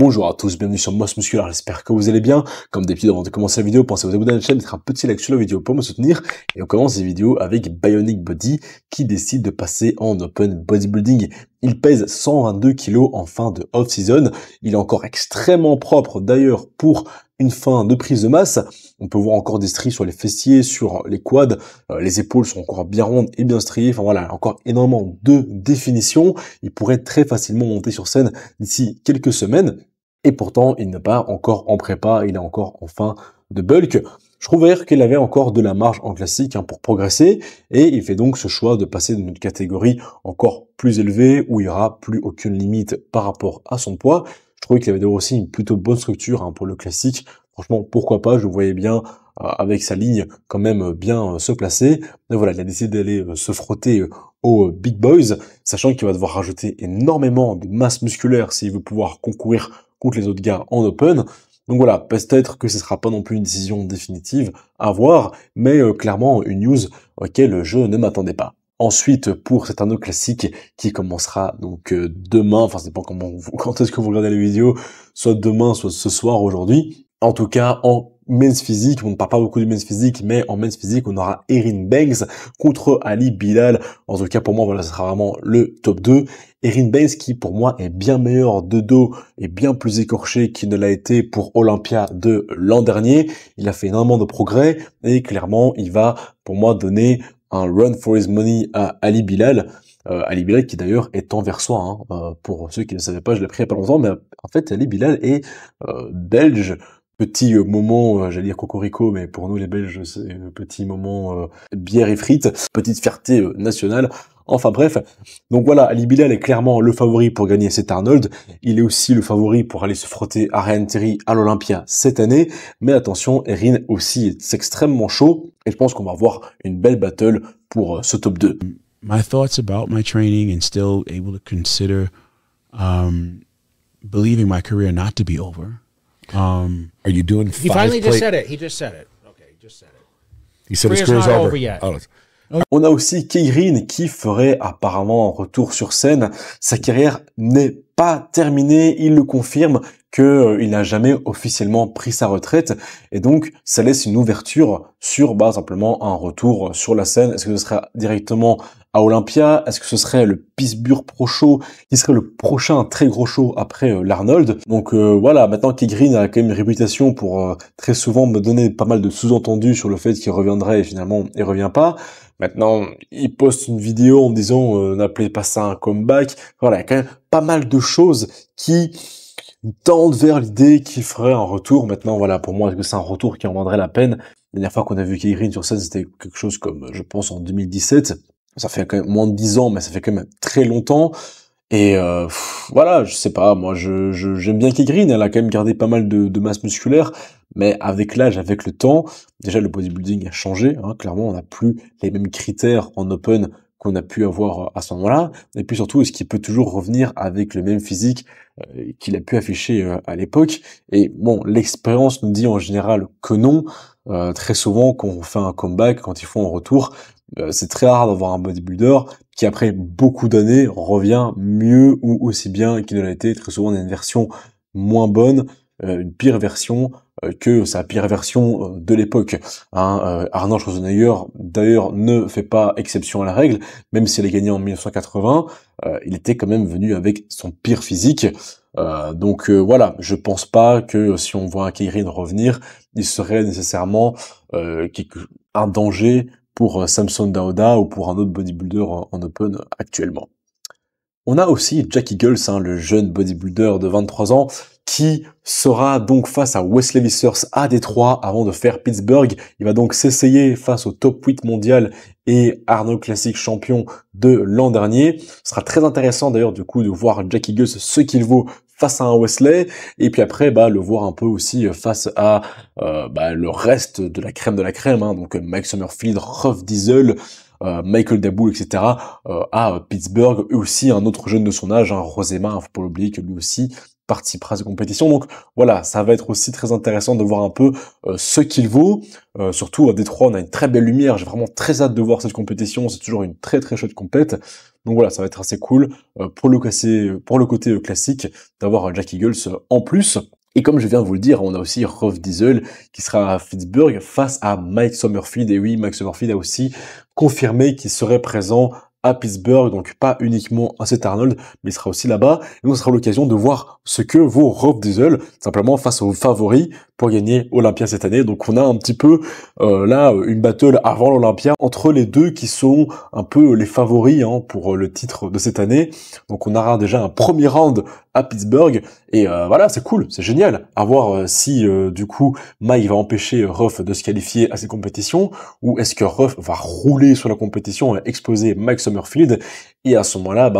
Bonjour à tous, bienvenue sur Moss Musculaire, j'espère que vous allez bien. Comme d'habitude, avant de commencer la vidéo, pensez à vous abonner à la chaîne, mettre un petit like sur la vidéo pour me soutenir. Et on commence cette vidéo avec Bionic Body qui décide de passer en Open Bodybuilding. Il pèse 122 kg en fin de off-season. Il est encore extrêmement propre d'ailleurs pour une fin de prise de masse. On peut voir encore des stries sur les fessiers, sur les quads. Les épaules sont encore bien rondes et bien striées. Enfin voilà, encore énormément de définition. Il pourrait très facilement monter sur scène d'ici quelques semaines. Et pourtant, il n'est pas encore en prépa, il est encore en fin de bulk. Je trouve d'ailleurs qu'il avait encore de la marge en classique pour progresser, et il fait donc ce choix de passer dans une catégorie encore plus élevée, où il n'y aura plus aucune limite par rapport à son poids. Je trouvais qu'il avait d'ailleurs aussi une plutôt bonne structure pour le classique. Franchement, pourquoi pas, je le voyais bien avec sa ligne quand même bien se placer. Mais voilà, il a décidé d'aller se frotter aux big boys, sachant qu'il va devoir rajouter énormément de masse musculaire s'il veut pouvoir concourir contre les autres gars en open. Donc voilà, peut-être que ce sera pas non plus une décision définitive à voir, mais clairement une news auquel je ne m'attendais pas. Ensuite, pour cet anneau classique qui commencera donc demain, enfin c'est pas quand est-ce que vous regardez la vidéo, soit demain, soit ce soir, aujourd'hui. En tout cas, en men's physique, on ne parle pas beaucoup de men's physique, mais en men's physique, on aura Erin Banks contre Ali Bilal. En tout cas, pour moi, voilà, ce sera vraiment le top 2. Erin Banks qui, pour moi, est bien meilleur de dos et bien plus écorché qu'il ne l'a été pour Olympia de l'an dernier. Il a fait énormément de progrès et clairement, il va, pour moi, donner un run for his money à Ali Bilal. Ali Bilal qui d'ailleurs est anversois, pour ceux qui ne savaient pas, je l'ai appris il y a pas longtemps, mais en fait, Ali Bilal est belge. Petit moment, j'allais dire cocorico, mais pour nous les Belges, c'est petit moment bière et frites, petite fierté nationale. Enfin bref, donc voilà, Ali Bilal est clairement le favori pour gagner cet Arnold. Il est aussi le favori pour aller se frotter à Ryan Terry à l'Olympia cette année. Mais attention, Erin aussi est extrêmely chaud et je pense qu'on va avoir une belle battle pour ce top 2. My thoughts about my training and still able to consider believing my career not to be over. Are you doing He finally just said it. He just said it. Okay, he just said it. He said his Career's career's not over. over yet. Oh, On a aussi Kai Greene qui ferait apparemment un retour sur scène. Sa carrière n'est pas terminée, il le confirme qu'il n'a jamais officiellement pris sa retraite et donc ça laisse une ouverture sur simplement un retour sur la scène. Est-ce que ce sera directement à Olympia? Est-ce que ce serait le Pittsburgh Pro Show qui serait le prochain très gros show après l'Arnold? Donc voilà, maintenant Kai Greene a quand même une réputation pour très souvent me donner pas mal de sous-entendus sur le fait qu'il reviendrait et finalement il revient pas. Maintenant, il poste une vidéo en disant n'appelez pas ça un comeback. Voilà, il y a quand même pas mal de choses qui tendent vers l'idée qu'il ferait un retour. Maintenant, voilà, pour moi, est-ce que c'est un retour qui en vaudrait la peine? La dernière fois qu'on a vu Kai Greene sur scène, c'était quelque chose comme, je pense, en 2017. Ça fait quand même moins de 10 ans, mais ça fait quand même très longtemps. Et voilà, je sais pas, moi j'aime bien Kai Greene, elle a quand même gardé pas mal de masse musculaire, mais avec l'âge, avec le temps, déjà le bodybuilding a changé, clairement on n'a plus les mêmes critères en open qu'on a pu avoir à ce moment-là, et puis surtout est-ce qu'il peut toujours revenir avec le même physique qu'il a pu afficher à l'époque, et bon, l'expérience nous dit en général que non, très souvent quand on fait un comeback, quand ils font un retour, c'est très rare d'avoir un bodybuilder qui après beaucoup d'années revient mieux ou aussi bien qu'il ne l'a été. Très souvent on a une version moins bonne, une pire version que sa pire version de l'époque. Arnold Schwarzenegger d'ailleurs ne fait pas exception à la règle, même s'il a gagné en 1980, il était quand même venu avec son pire physique. Donc je pense pas que si on voit un Kai Greene revenir, il serait nécessairement un danger pour Samson Dauda ou pour un autre bodybuilder en open actuellement. On a aussi Jack Eagles, le jeune bodybuilder de 23 ans, qui sera donc face à Wesley Vissers à Détroit avant de faire Pittsburgh. Il va donc s'essayer face au top 8 mondial et Arnold Classic champion de l'an dernier. Ce sera très intéressant d'ailleurs du coup de voir Jack Eagles ce qu'il vaut face à un Wesley, et puis après le voir un peu aussi face à le reste de la crème, donc Mike Summerfield, Ruff Diesel, Michael Daboul, etc. À Pittsburgh, et aussi un autre jeune de son âge, Rosema, faut pas l'oublier que lui aussi participera à ces compétitions. Donc voilà, ça va être aussi très intéressant de voir un peu ce qu'il vaut. Surtout à Détroit, on a une très belle lumière. J'ai vraiment très hâte de voir cette compétition. C'est toujours une très très chouette compète. Donc voilà, ça va être assez cool pour le côté classique d'avoir Jack Eagles en plus. Et comme je viens de vous le dire, on a aussi Rof Diesel qui sera à Pittsburgh face à Mike Summerfield. Et oui, Mike Summerfield a aussi confirmé qu'il serait présent à Pittsburgh, donc pas uniquement à St. Arnold, mais il sera aussi là-bas. Et donc, ce sera l'occasion de voir ce que vaut Rof Diesel, simplement face aux favoris pour gagner Olympia cette année. Donc, on a un petit peu là une battle avant l'Olympia entre les deux qui sont un peu les favoris pour le titre de cette année. Donc, on aura déjà un premier round à Pittsburgh et voilà, c'est cool, c'est génial. À voir si du coup Mike va empêcher Ruff de se qualifier à ces compétitions ou est-ce que Ruff va rouler sur la compétition et exploser Mike Summerfield et à ce moment-là,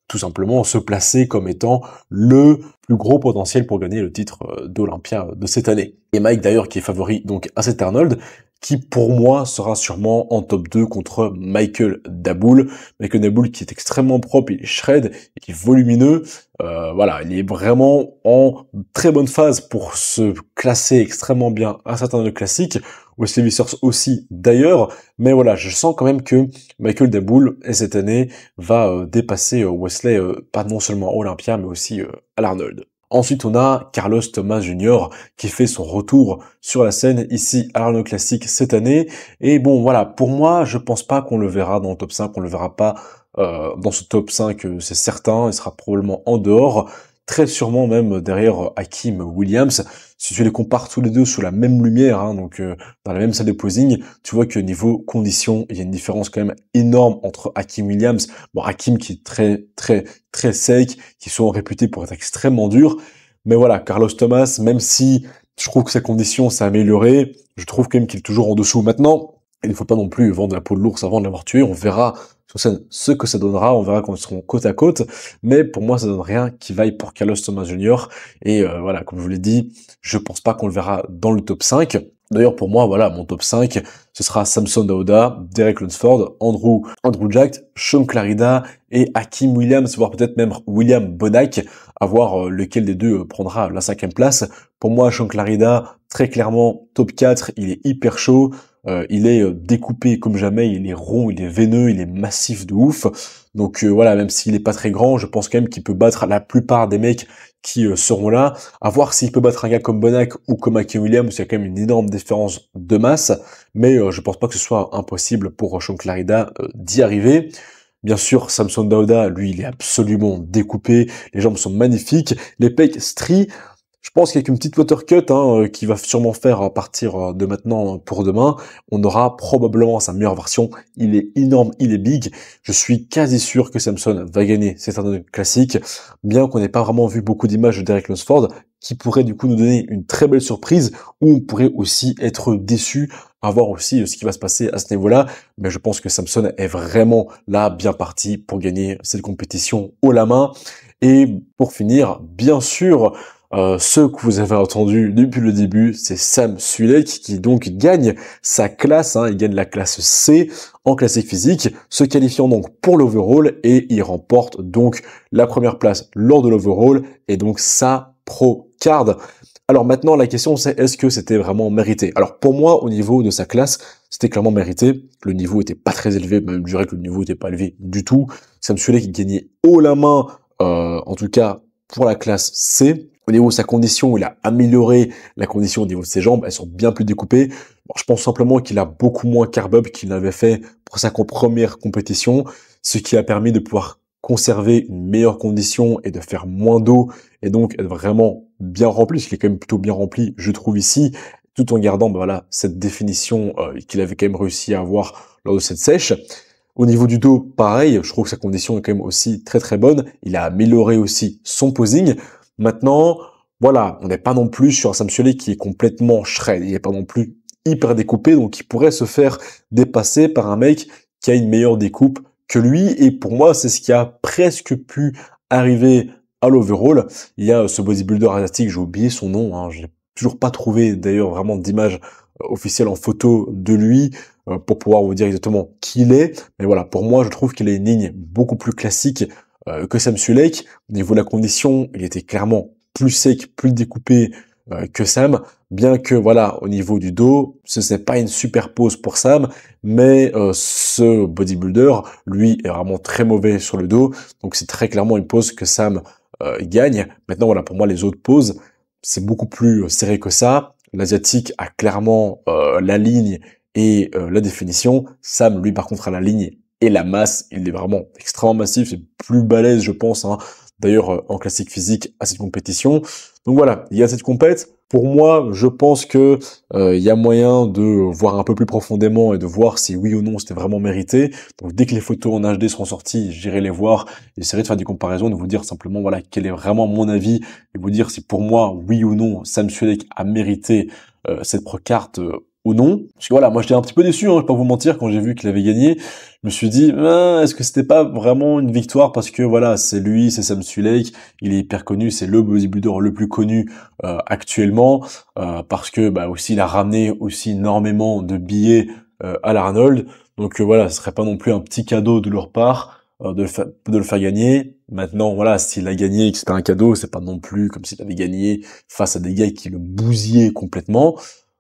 tout simplement se placer comme étant le plus gros potentiel pour gagner le titre d'Olympia de cette année. Et Mike d'ailleurs qui est favori donc à St. Arnold, qui pour moi sera sûrement en top 2 contre Michael Daboul. Michael Daboul qui est extrêmement propre, il est shred, et qui est volumineux. Voilà, il est vraiment en très bonne phase pour se classer extrêmement bien à certains de classiques. Wesley Vissers aussi d'ailleurs, mais voilà, je sens quand même que Michael Daboul cette année va dépasser Wesley, pas non seulement à Olympia, mais aussi à l'Arnold. Ensuite, on a Carlos Thomas Jr. qui fait son retour sur la scène ici à l'Arnold Classic cette année. Et bon, voilà, pour moi, je pense pas qu'on le verra dans le top 5, on le verra pas dans ce top 5, c'est certain, il sera probablement en dehors. Très sûrement même derrière Hakeem Williams. Si tu les compares tous les deux sous la même lumière, donc dans la même salle de posing, tu vois que niveau conditions, il y a une différence quand même énorme entre Hakeem Williams, Hakeem qui est très très très sec, qui sont réputés pour être extrêmement durs, mais voilà, Carlos Thomas, même si je trouve que sa condition s'est améliorée, je trouve quand même qu'il est toujours en dessous. Maintenant, il ne faut pas non plus vendre la peau de l'ours avant de l'avoir tué, on verra sur scène ce que ça donnera, on verra quand ils seront côte à côte, mais pour moi ça donne rien qui vaille pour Carlos Thomas Jr. Et voilà, comme je vous l'ai dit, je pense pas qu'on le verra dans le top 5. D'ailleurs pour moi, voilà, mon top 5, ce sera Samson Dauda, Derek Lunsford, Andrew Jack, Sean Clarida et Hakeem Williams, voire peut-être même William Bonac, à voir lequel des deux prendra la 5e place. Pour moi, Sean Clarida, très clairement top 4, il est hyper chaud. Il est découpé comme jamais, il est rond, il est veineux, il est massif de ouf. Donc voilà, même s'il est pas très grand, je pense quand même qu'il peut battre la plupart des mecs qui seront là. À voir s'il peut battre un gars comme Bonac ou comme Hakeem Williams, il y a quand même une énorme différence de masse. Mais je pense pas que ce soit impossible pour Sean Clarida d'y arriver. Bien sûr, Samson Dauda, lui, il est absolument découpé. Les jambes sont magnifiques. Les pecs stries. Je pense qu'avec une petite water cut qui va sûrement faire à partir de maintenant pour demain, on aura probablement sa meilleure version. Il est énorme, il est big. Je suis quasi sûr que Samson va gagner cette année classique, bien qu'on n'ait pas vraiment vu beaucoup d'images de Derek Lunsford, qui pourrait du coup nous donner une très belle surprise, où on pourrait aussi être déçu, à voir aussi ce qui va se passer à ce niveau-là. Mais je pense que Samson est vraiment là, bien parti pour gagner cette compétition haut la main. Et pour finir, bien sûr, ce que vous avez entendu depuis le début, c'est Sam Sulek qui donc gagne sa classe, il gagne la classe C en classique physique, se qualifiant donc pour l'overall et il remporte donc la première place lors de l'overall et donc sa pro card. Alors maintenant la question c'est est-ce que c'était vraiment mérité? Alors pour moi au niveau de sa classe, c'était clairement mérité. Le niveau était pas très élevé, même je dirais que le niveau était pas élevé du tout. Sam Sulek gagnait haut la main, en tout cas pour la classe C. Au niveau de sa condition, il a amélioré la condition au niveau de ses jambes, elles sont bien plus découpées. Bon, je pense simplement qu'il a beaucoup moins carb-up qu'il l'avait fait pour sa première compétition, ce qui a permis de pouvoir conserver une meilleure condition et de faire moins d'eau et donc être vraiment bien rempli, ce qui est quand même plutôt bien rempli, je trouve ici, tout en gardant voilà cette définition qu'il avait quand même réussi à avoir lors de cette sèche. Au niveau du dos, pareil, je trouve que sa condition est quand même aussi très très bonne. Il a amélioré aussi son posing. Maintenant, voilà, on n'est pas non plus sur un Sam Sulek qui est complètement shred, il n'est pas non plus hyper découpé, donc il pourrait se faire dépasser par un mec qui a une meilleure découpe que lui, et pour moi, c'est ce qui a presque pu arriver à l'overall. Il y a ce bodybuilder asiatique, j'ai oublié son nom, j'ai toujours pas trouvé d'ailleurs vraiment d'image officielle en photo de lui, pour pouvoir vous dire exactement qui il est, mais voilà, pour moi, je trouve qu'il a une ligne beaucoup plus classique, que Sam Sulek. Au niveau de la condition, il était clairement plus sec, plus découpé que Sam, bien que voilà, au niveau du dos, ce n'est pas une super pose pour Sam, mais ce bodybuilder, lui, est vraiment très mauvais sur le dos, donc c'est très clairement une pose que Sam gagne. Maintenant, voilà, pour moi, les autres poses, c'est beaucoup plus serré que ça. L'asiatique a clairement la ligne et la définition. Sam, lui, par contre, a la ligne et la masse. Il est vraiment extrêmement massif, c'est plus balèze, je pense, hein, d'ailleurs en classique physique à cette compétition. Donc voilà, il y a cette compète. Pour moi, je pense que il y a moyen de voir un peu plus profondément et de voir si oui ou non c'était vraiment mérité. Donc dès que les photos en HD seront sorties, j'irai les voir, j'essaierai de faire des comparaisons, de vous dire simplement voilà quel est vraiment mon avis et vous dire si pour moi oui ou non Sam Sulek a mérité cette pro-carte ou non. Parce que voilà, moi j'étais un petit peu déçu, hein, je vais pas vous mentir, quand j'ai vu qu'il avait gagné, je me suis dit est-ce que c'était pas vraiment une victoire parce que voilà, c'est lui, c'est Sam Sulek, il est hyper connu, c'est le bodybuilder le plus connu actuellement, parce que bah aussi il a ramené aussi énormément de billets à l'Arnold. Donc voilà, ce serait pas non plus un petit cadeau de leur part de le faire gagner. Maintenant, voilà, s'il a gagné et que c'était un cadeau, c'est pas non plus comme s'il avait gagné face à des gars qui le bousillaient complètement.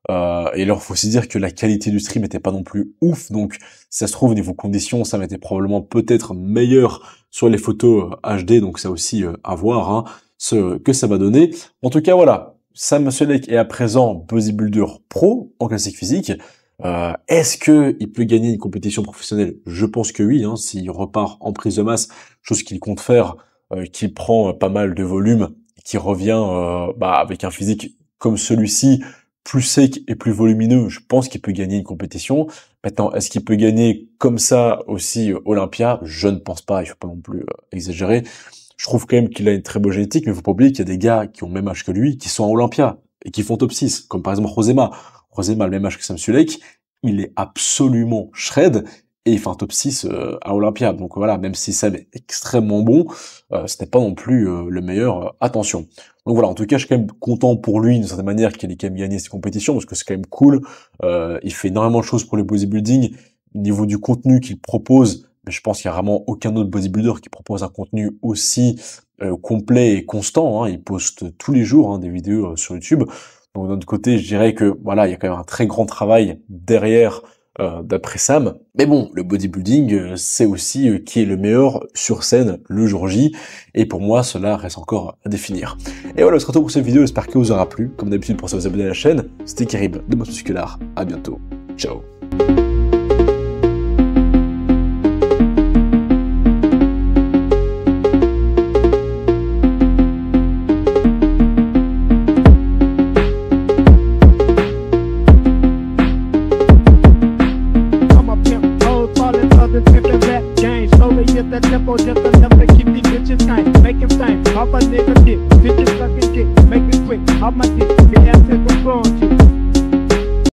Et alors, faut aussi dire que la qualité du stream était pas non plus ouf, donc si ça se trouve au niveau conditions, ça m'était probablement peut-être meilleur sur les photos HD, donc ça aussi à voir hein, ce que ça va donner. En tout cas, voilà, Sam Sulek est à présent bodybuilder pro en classique physique. Est-ce que il peut gagner une compétition professionnelle? Je pense que oui, hein, s'il repart en prise de masse, chose qu'il compte faire, qu'il prend pas mal de volume, qui revient avec un physique comme celui-ci, plus sec et plus volumineux, je pense qu'il peut gagner une compétition. Maintenant, est-ce qu'il peut gagner comme ça aussi Olympia? Je ne pense pas, il faut pas non plus exagérer. Je trouve quand même qu'il a une très bonne génétique, mais il faut pas oublier qu'il y a des gars qui ont le même âge que lui, qui sont à Olympia, et qui font top 6, comme par exemple Rosema. Rosema a le même âge que Sam Sulek, il est absolument shred, et il fait un top 6 à Olympia. Donc voilà, même si Sam est extrêmement bon, ce n'est pas non plus le meilleur, attention. Donc voilà, en tout cas, je suis quand même content pour lui, d'une certaine manière, qu'il ait quand même gagné cette compétition, parce que c'est quand même cool. Il fait énormément de choses pour le bodybuilding. Au niveau du contenu qu'il propose, mais je pense qu'il n'y a vraiment aucun autre bodybuilder qui propose un contenu aussi complet et constant. Hein. Il poste tous les jours des vidéos sur YouTube. Donc d'un autre côté, je dirais que voilà, il y a quand même un très grand travail derrière d'après Sam. Mais bon, le bodybuilding, c'est aussi qui est le meilleur sur scène le jour J. Et pour moi, cela reste encore à définir. Et voilà, ce sera tout pour cette vidéo. J'espère qu'elle vous aura plu. Comme d'habitude, pensez à vous abonner à la chaîne. C'était Kerib de Boss Musculaire. À bientôt. Ciao. That tempo just enough to keep these bitches tight. Make him think, how my nigga get, bitches sucking dick, make it quick, how my